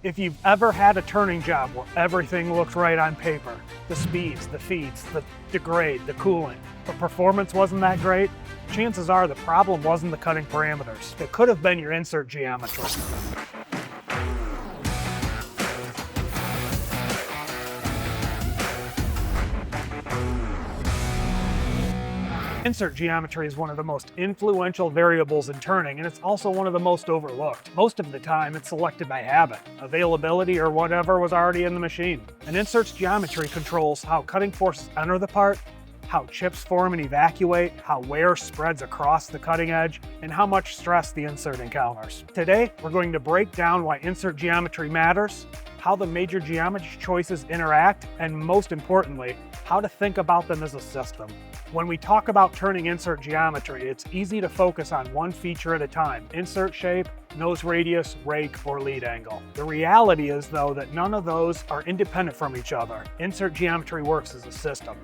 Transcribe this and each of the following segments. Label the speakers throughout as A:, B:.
A: If you've ever had a turning job where everything looked right on paper, the speeds, the feeds, the grade, the cooling, but performance wasn't that great, chances are the problem wasn't the cutting parameters. It could have been your insert geometry. Insert geometry is one of the most influential variables in turning, and it's also one of the most overlooked. Most of the time, it's selected by habit, availability, or whatever was already in the machine. An insert's geometry controls how cutting forces enter the part, how chips form and evacuate, how wear spreads across the cutting edge, and how much stress the insert encounters. Today, we're going to break down why insert geometry matters, how the major geometry choices interact, and most importantly, how to think about them as a system. When we talk about turning insert geometry, it's easy to focus on one feature at a time: insert shape, nose radius, rake, or lead angle. The reality is, though, that none of those are independent from each other. Insert geometry works as a system,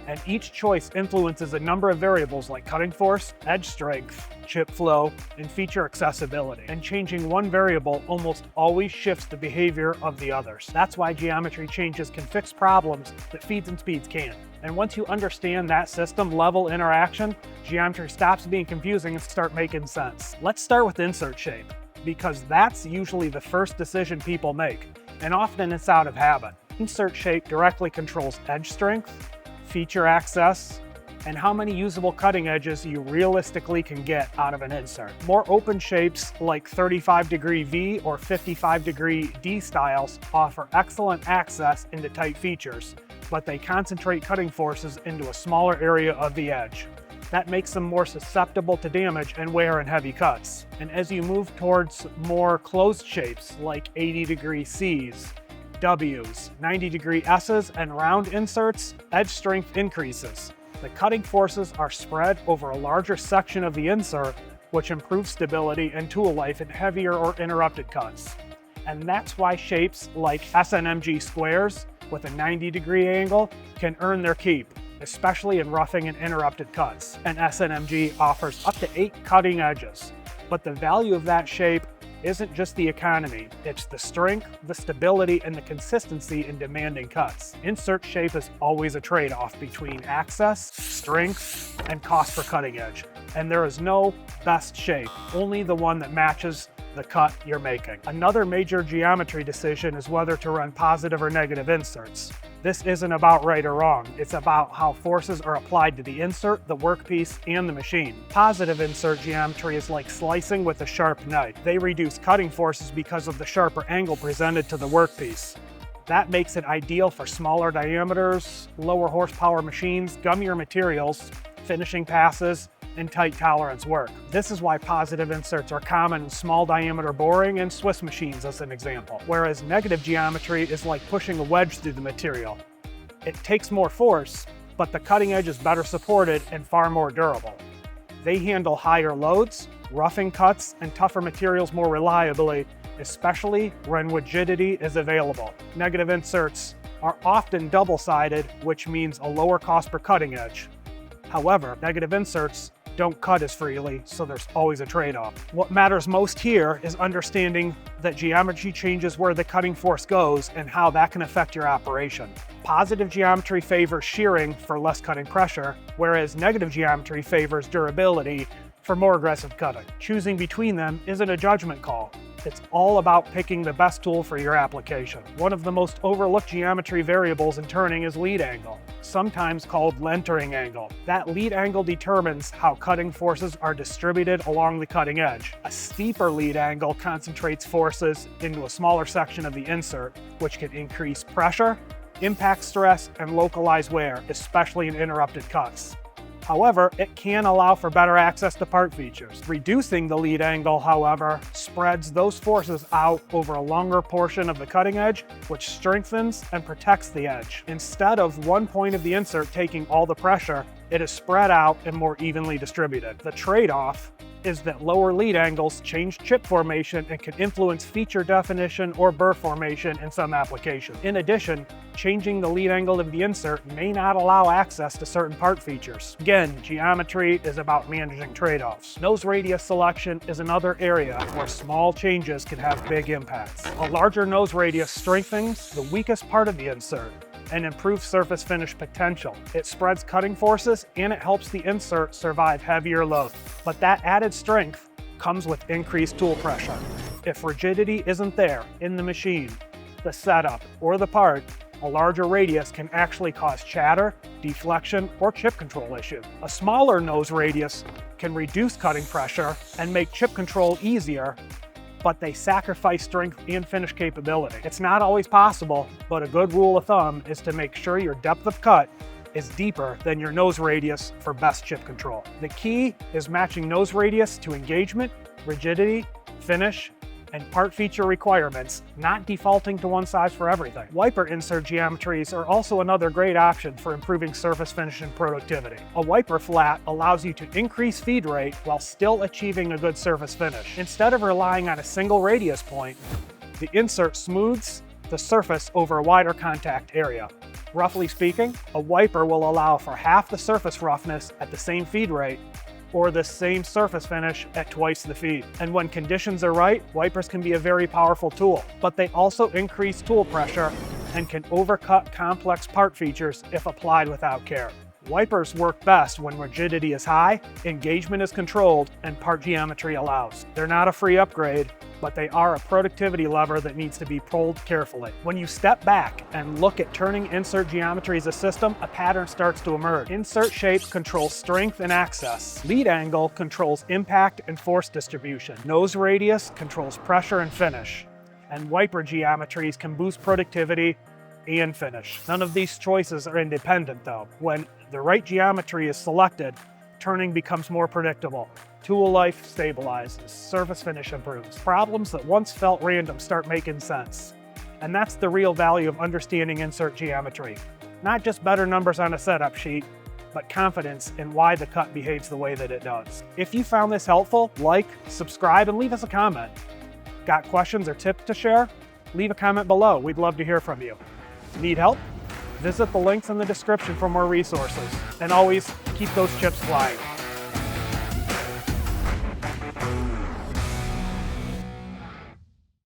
A: and each choice influences a number of variables like cutting force, edge strength, chip flow, and feature accessibility. And changing one variable almost always shifts the behavior of the others. That's why geometry changes can fix problems that feeds and speeds can't. And once you understand that system-level interaction, geometry stops being confusing and starts making sense. Let's start with insert shape, because that's usually the first decision people make, and often it's out of habit. Insert shape directly controls edge strength, feature access, and how many usable cutting edges you realistically can get out of an insert. More open shapes like 35-degree V or 55-degree D styles offer excellent access into tight features, but they concentrate cutting forces into a smaller area of the edge. That makes them more susceptible to damage and wear in heavy cuts. And as you move towards more closed shapes like 80-degree Cs, Ws, 90-degree S's, and round inserts, edge strength increases. The cutting forces are spread over a larger section of the insert, which improves stability and tool life in heavier or interrupted cuts. And that's why shapes like SNMG squares with a 90-degree angle can earn their keep, especially in roughing and interrupted cuts. And SNMG offers up to 8 cutting edges. But the value of that shape isn't just the economy, it's the strength, the stability, and the consistency in demanding cuts. Insert shape is always a trade-off between access, strength, and cost per cutting edge. And there is no best shape, only the one that matches the cut you're making. Another major geometry decision is whether to run positive or negative inserts. This isn't about right or wrong, it's about how forces are applied to the insert, the workpiece, and the machine. Positive insert geometry is like slicing with a sharp knife. They reduce cutting forces because of the sharper angle presented to the workpiece. That makes it ideal for smaller diameters, lower horsepower machines, gummier materials, finishing passes, and tight tolerance work. This is why positive inserts are common in small diameter boring and Swiss machines, as an example. Whereas negative geometry is like pushing a wedge through the material. It takes more force, but the cutting edge is better supported and far more durable. They handle higher loads, roughing cuts, and tougher materials more reliably, especially when rigidity is available. Negative inserts are often double-sided, which means a lower cost per cutting edge. However, negative inserts don't cut as freely, so there's always a trade-off. What matters most here is understanding that geometry changes where the cutting force goes and how that can affect your operation. Positive geometry favors shearing for less cutting pressure, whereas negative geometry favors durability for more aggressive cutting. Choosing between them isn't a judgment call. It's all about picking the best tool for your application. One of the most overlooked geometry variables in turning is lead angle, sometimes called lentering angle. That lead angle determines how cutting forces are distributed along the cutting edge. A steeper lead angle concentrates forces into a smaller section of the insert, which can increase pressure, impact stress, and localize wear, especially in interrupted cuts. However, it can allow for better access to part features. Reducing the lead angle, however, spreads those forces out over a longer portion of the cutting edge, which strengthens and protects the edge. Instead of one point of the insert taking all the pressure, it is spread out and more evenly distributed. The trade-off is that lower lead angles change chip formation and can influence feature definition or burr formation in some applications. In addition, changing the lead angle of the insert may not allow access to certain part features. Again, geometry is about managing trade-offs. Nose radius selection is another area where small changes can have big impacts. A larger nose radius strengthens the weakest part of the insert and improves surface finish potential. It spreads cutting forces and it helps the insert survive heavier loads. But that added strength comes with increased tool pressure. If rigidity isn't there in the machine, the setup, or the part, a larger radius can actually cause chatter, deflection, or chip control issues. A smaller nose radius can reduce cutting pressure and make chip control easier, but they sacrifice strength and finish capability. It's not always possible, but a good rule of thumb is to make sure your depth of cut is deeper than your nose radius for best chip control. The key is matching nose radius to engagement, rigidity, finish, and part feature requirements, not defaulting to one size for everything. Wiper insert geometries are also another great option for improving surface finish and productivity. A wiper flat allows you to increase feed rate while still achieving a good surface finish. Instead of relying on a single radius point, the insert smooths the surface over a wider contact area. Roughly speaking, a wiper will allow for half the surface roughness at the same feed rate, or the same surface finish at twice the feed. And when conditions are right, wipers can be a very powerful tool, but they also increase tool pressure and can overcut complex part features if applied without care. Wipers work best when rigidity is high, engagement is controlled, and part geometry allows. They're not a free upgrade, but they are a productivity lever that needs to be pulled carefully. When you step back and look at turning insert geometry as a system, a pattern starts to emerge. Insert shape controls strength and access. Lead angle controls impact and force distribution. Nose radius controls pressure and finish. And wiper geometries can boost productivity and finish. None of these choices are independent though. When the right geometry is selected, turning becomes more predictable. Tool life stabilizes, surface finish improves. Problems that once felt random start making sense. And that's the real value of understanding insert geometry. Not just better numbers on a setup sheet, but confidence in why the cut behaves the way that it does. If you found this helpful, like, subscribe, and leave us a comment. Got questions or tips to share? Leave a comment below. We'd love to hear from you. Need help? Visit the links in the description for more resources. And always keep those chips flying.